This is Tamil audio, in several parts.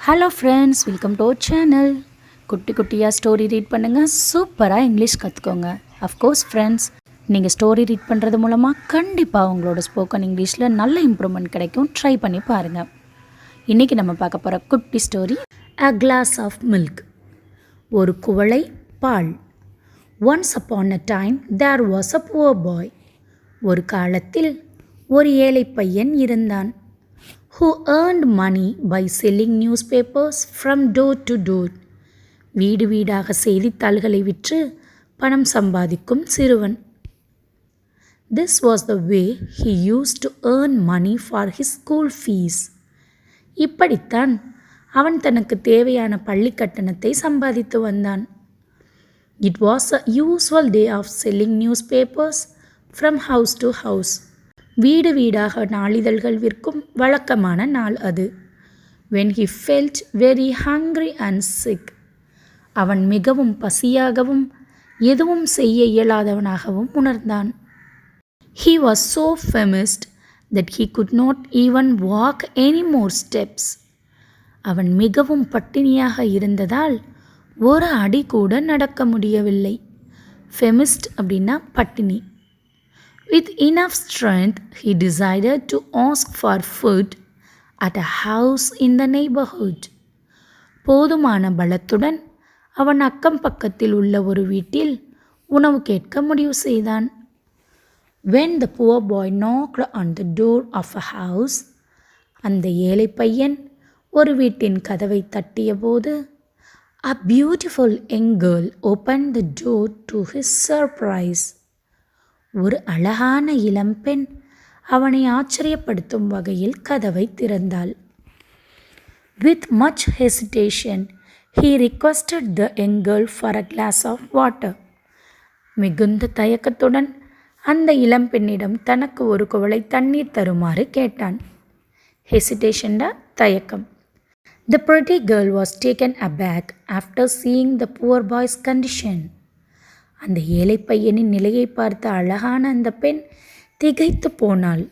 Hello friends, welcome to our channel. குட்டி குட்டியாக ஸ்டோரி ரீட் பண்ணுங்கள், சூப்பராக இங்கிலீஷ் கற்றுக்கோங்க. அஃப்கோர்ஸ் ஃப்ரெண்ட்ஸ், நீங்கள் ஸ்டோரி ரீட் பண்ணுறது மூலமாக கண்டிப்பாக உங்களோட ஸ்போக்கன் இங்கிலீஷில் நல்ல இம்ப்ரூவ்மெண்ட் கிடைக்கும். ட்ரை பண்ணி பாருங்கள். இன்றைக்கி நம்ம பார்க்க போகிற குட்டி story a glass of milk. ஒரு குவளை பால். Once upon a time there was a poor boy. ஒரு காலத்தில் ஒரு ஏழை பையன் இருந்தான். Who earned money by selling newspapers from door to door. வீடு வீடாக செய்தித்தாள்களை விற்று பணம் சம்பாதிக்கும் சிறுவன். This was the way he used to earn money for his school fees. இப்படித்தான் அவன் தனக்கு தேவையான பள்ளி கட்டணத்தை சம்பாதித்து வந்தான். It was a usual day of selling newspapers from house to house. வீடு வீடாக நாளிதழ்கள் விற்கும் வழக்கமான நாள் அது. When he felt very hungry and sick. அவன் மிகவும் பசியாகவும் எதுவும் செய்ய இயலாதவனாகவும் உணர்ந்தான். He was so famished that he could not even walk any more steps. அவன் மிகவும் பட்டினியாக இருந்ததால் ஒரு அடி கூட நடக்க முடியவில்லை. ஃபெமிஸ்ட் அப்படின்னா பட்டினி. With enough strength, he decided to ask for food at a house in the neighborhood. போதுமான பலத்துடன் அவன் அக்கம் பக்கத்தில் உள்ள ஒரு வீட்டில் உணவு கேட்க முடிவு செய்தான். When the poor boy knocked on the door of a house, அந்த ஏழை பையன் ஒரு வீட்டின் கதவை தட்டிய போது, a beautiful young girl opened the door to his surprise. ஒரு அழகான இளம்பெண் அவனை ஆச்சரியப்படுத்தும் வகையில் கதவை திறந்தாள். With much hesitation, he requested the young girl for a glass of water. மிகுந்த தயக்கத்துடன் அந்த இளம்பெண்ணிடம் தனக்கு ஒரு குவளை தண்ணீர் தருமாறு கேட்டான். ஹெசிடேஷன்டா தயக்கம். The pretty girl was taken aback after seeing the poor boy's condition. அந்த ஏழை பையனின் நிலையை பார்த்த அழகான அந்த பெண் திகைத்து போனாள்.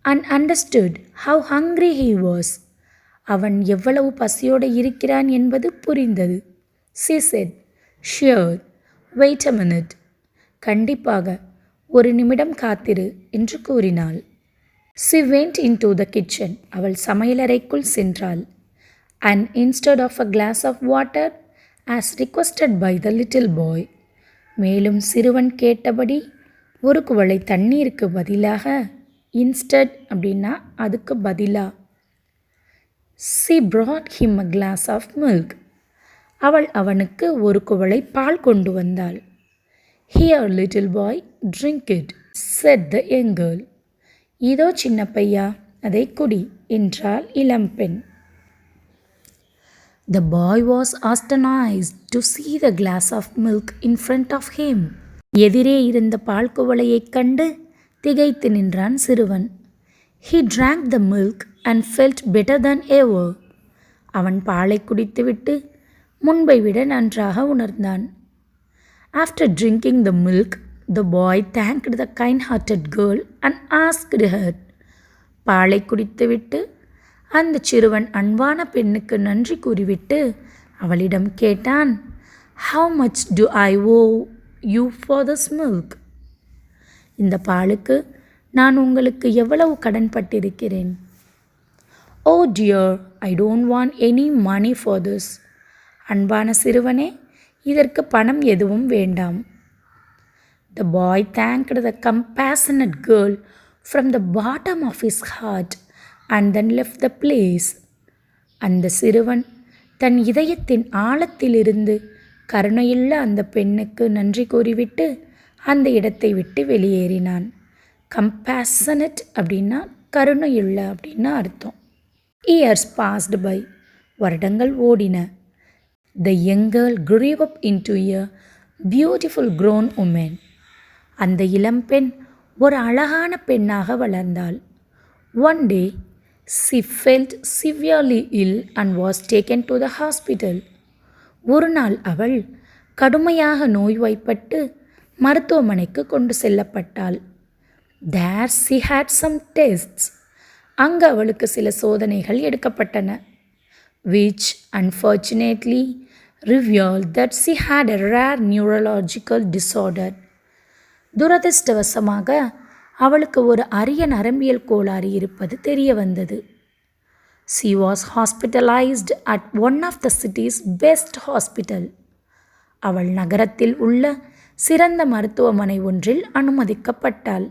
And understood how hungry he was. அவன் எவ்வளவு பசியோடு இருக்கிறான் என்பது புரிந்தது. She said, "Sure, wait a minute." கண்டிப்பாக, ஒரு நிமிடம் காத்திரு என்று கூறினாள். She went into the kitchen. அவள் சமையலறைக்குள் சென்றாள். And instead of a glass of water, as requested by the little boy, மேலும் சிறுவன் கேட்டபடி ஒரு குவளை தண்ணீருக்கு பதிலாக, இன்ஸ்டட் அப்படின்னா அதுக்கு பதிலா, she brought him a glass of milk. அவள் அவனுக்கு ஒரு குவளை பால் கொண்டு வந்தாள். Here little boy, drink it, said the young girl. இதோ சின்ன பையா, அதை குடி என்றாள் இளம்பெண். The boy was astonished to see the glass of milk in front of him. எதிரே இருந்த பால் குவளையைக் கண்டு திகைத்து நின்றான் சிறுவன். He drank the milk and felt better than ever. அவன் பாலை குடித்துவிட்டு முன்பை விட நன்றாக உணர்ந்தான். After drinking the milk, the boy thanked the kind-hearted girl and asked her. பாலை குடித்துவிட்டு அந்த சிறுவன் அன்பான பெண்ணுக்கு நன்றி கூறிவிட்டு அவளிடம் கேட்டான், How much do I owe you for this milk? இந்த பாலுக்கு நான் உங்களுக்கு எவ்வளவு கடன்பட்டிருக்கிறேன்? Oh dear, I don't want any money for this. அன்பான சிறுவனே, இதற்கு பணம் எதுவும் வேண்டாம். The boy thanked the compassionate girl from the bottom of his heart and then left the place. அந்த சிறுவன் தன் இதயத்தின் ஆழத்திலிருந்து கருணையுள்ள அந்த பெண்ணுக்கு நன்றி கூறிவிட்டு அந்த இடத்தை விட்டு வெளியேறினான். கம்பேஷனட் அப்படின்னா கருணையுள்ள அப்படின்னு அர்த்தம். Years passed by. வருடங்கள் ஓடின. The young girl grew up into a beautiful grown woman. அந்த இளம்பெண் ஒரு அழகான பெண்ணாக வளர்ந்தாள். One day, she felt severely ill and was taken to the hospital. ஒரு நாள் அவள் கடுமையாக நோய்வாய்ப்பட்டு மருத்துவமனைக்கு கொண்டு செல்லப்பட்டாள். There she had some tests அங்கு அவளுக்கு சில சோதனைகள் எடுக்கப்பட்டன. which unfortunately revealed that she had a rare neurological disorder. துரதிர்ஷ்டவசமாக அவளுக்கு ஒரு அரிய நரம்பியல் கோளாறு இருப்பது தெரிய வந்தது. She was hospitalized at one of the city's best hospital. அவள் நகரத்தில் உள்ள சிறந்த மருத்துவமனை ஒன்றில் அனுமதிக்கப்பட்டாள்.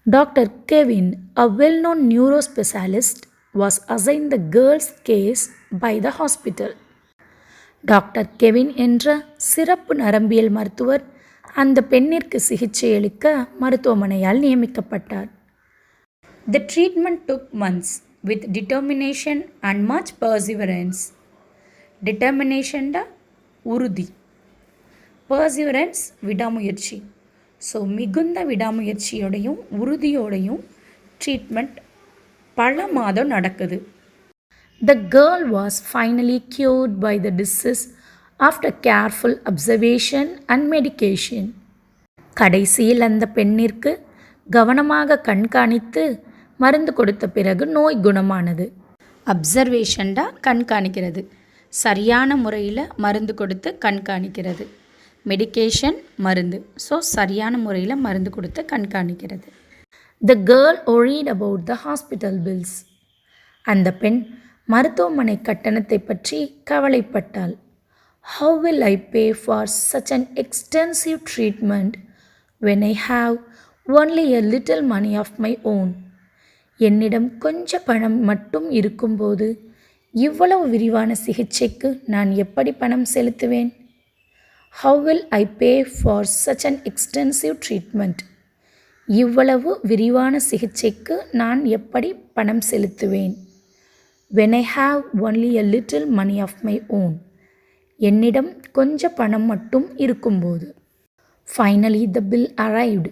Doctor Kevin, a well-known neurospecialist, was assigned the girl's case by the hospital. Doctor Kevin என்ற சிறப்பு நரம்பியல் மருத்துவர் அந்த பெண்ணிற்கு சிகிச்சையளிக்க மருத்துவமனையால் நியமிக்கப்பட்டார். The treatment took months with determination and much perseverance. Determination உறுதி, perseverance விடாமுயற்சி. ஸோ மிகுந்த விடாமுயற்சியோடையும் உறுதியோடையும் ட்ரீட்மெண்ட் பல மாதம் நடக்குது. The girl was finally cured by the disease after careful observation and medication. கடைசியில் அந்த பெண்ணிற்கு கவனமாக கண்காணித்து மருந்து கொடுத்த பிறகு நோய் குணமானது. அப்சர்வேஷன்டா கண்காணிக்கிறது, சரியான முறையில் மருந்து கொடுத்து கண்காணிக்கிறது. மெடிகேஷன் மருந்து, ஸோ சரியான முறையில் மருந்து கொடுத்து கண்காணிக்கிறது. The girl worried about the hospital bills. அந்த பெண் மருத்துவமனை கட்டணத்தை பற்றி கவலைப்பட்டாள். How will I pay for such an extensive treatment when I have only a little money of my own? என்னிடம் கொஞ்சம் பணம் மட்டும் இருக்கும்போது இவ்வளவு விரிவான சிகிச்சைக்கு நான் எப்படி பணம் செலுத்துவேன்? How will I pay for such an extensive treatment? இவ்வளவு விரிவான சிகிச்சைக்கு நான் எப்படி பணம் செலுத்துவேன்? When I have only a little money of my own. என்னிடம் கொஞ்சம் பணம் மட்டும் இருக்கும்போது. Finally the bill arrived.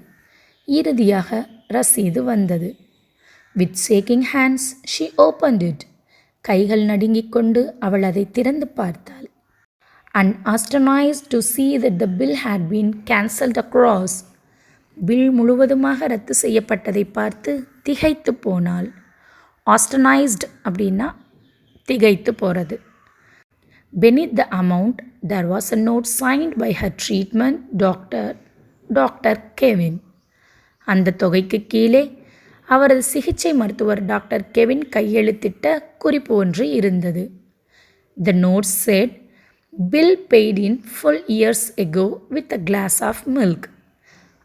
இறுதியாக ரசீது வந்தது. With shaking hands she opened it. கைகள் நடுங்கிக் கொண்டு அவள் அதை திறந்து பார்த்தாள். And astonished to see that the bill had been cancelled across. Bill முழுவதுமாக ரத்து செய்யப்பட்டதை பார்த்து திகைத்து போனாள். astonished அப்படின்னா திகைத்து போகிறது. Beneath the amount there was a note signed by her treatment doctor, Dr. Kevin. அந்த தொகைக்கு கீழே அவரது சிகிச்சை மருத்துவர் டாக்டர் கெவின் கையெழுத்திட்ட குறிப்பு ஒன்று இருந்தது. The note said, "Bill paid in full years ago with a glass of milk."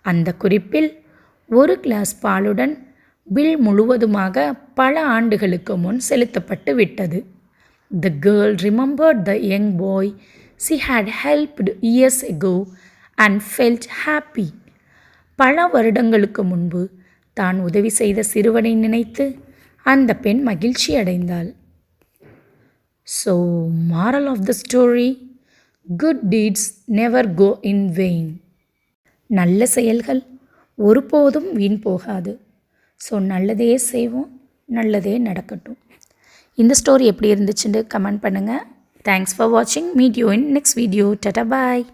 அந்த குறிப்பில் ஒரு கிளாஸ் பாலுடன் பில் முழுவதுமாக பல ஆண்டுகளுக்கு முன் செலுத்தப்பட்டு விட்டது. The girl remembered the young boy she had helped years ago and felt happy. பல வருடங்களுக்கு முன்பு தான் உதவி செய்த சிறுவனை நினைத்து அந்த பெண் மகிழ்ச்சி அடைந்தாள். So, moral of the story, good deeds never go in vain. நல்ல செயல்கள் ஒருபோதும் வீண் போகாது. ஸோ நல்லதே செய்வோம், நல்லதே நடக்கட்டும். இந்த ஸ்டோரி எப்படி இருந்துச்சுன்னு கமெண்ட் பண்ணுங்கள். தேங்க்ஸ் ஃபார் வாட்சிங். Meet you in next video. Tata bye.